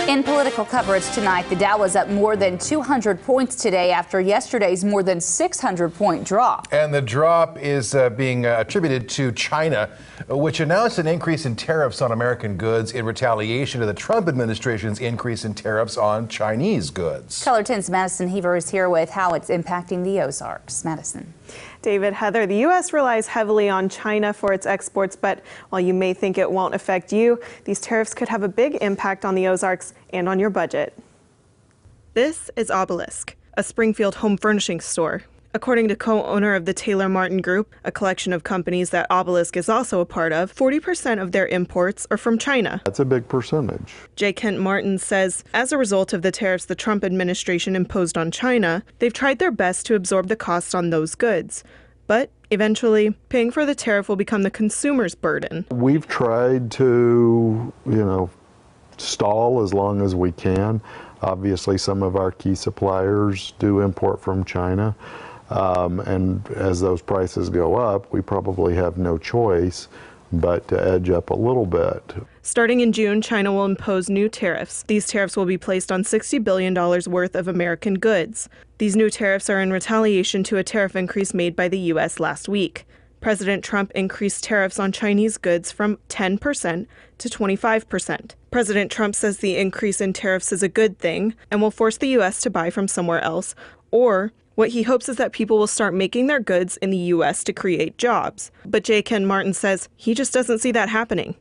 In political coverage tonight, the Dow was up more than 200 points today after yesterday's more than 600-point drop. And the drop is being attributed to China, which announced an increase in tariffs on American goods in retaliation to the Trump administration's increase in tariffs on Chinese goods. Color 10's Madison Heaver is here with how it's impacting the Ozarks. Madison. David, Heather, the U.S. relies heavily on China for its exports, but while you may think it won't affect you, these tariffs could have a big impact on the Ozarks and on your budget. This is Obelisk, a Springfield home furnishing store. According to co-owner of the Taylor Martin Group, a collection of companies that Obelisk is also a part of, 40% of their imports are from China. That's a big percentage. J. Kent Martin says, as a result of the tariffs the Trump administration imposed on China, they've tried their best to absorb the cost on those goods. But eventually, paying for the tariff will become the consumer's burden. We've tried to, stall as long as we can. Obviously, some of our key suppliers do import from China. And as those prices go up, we probably have no choice but to edge up a little bit. Starting in June, China will impose new tariffs. These tariffs will be placed on $60 billion worth of American goods. These new tariffs are in retaliation to a tariff increase made by the U.S. last week. President Trump increased tariffs on Chinese goods from 10% to 25%. President Trump says the increase in tariffs is a good thing and will force the U.S. to buy from somewhere else, or what he hopes is that people will start making their goods in the U.S. to create jobs. But J. Ken Martin says he just doesn't see that happening.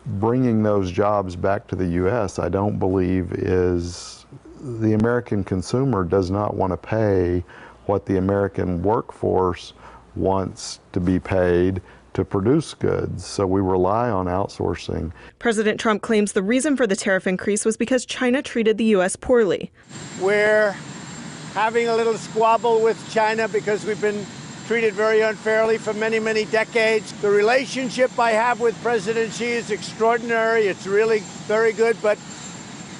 Bringing those jobs back to the U.S., I don't believe is the American consumer does not want to pay what the American workforce wants to be paid to produce goods, so we rely on outsourcing. President Trump claims the reason for the tariff increase was because China treated the U.S. poorly. We're having a little squabble with China because we've been treated very unfairly for many, many decades. The relationship I have with President Xi is extraordinary. It's really very good, but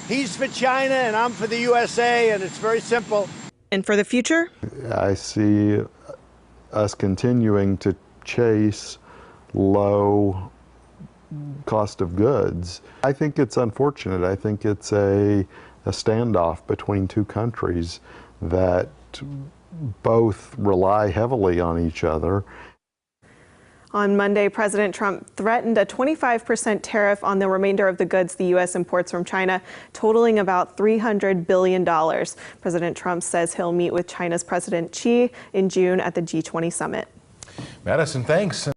he's for China and I'm for the USA, and it's very simple. And for the future? I see us continuing to chase low cost of goods. I think it's unfortunate. I think it's a standoff between two countries that both rely heavily on each other. On Monday, President Trump threatened a 25% tariff on the remainder of the goods the U.S. imports from China, totaling about $300 billion. President Trump says he'll meet with China's President Xi in June at the G20 summit. Madison, thanks.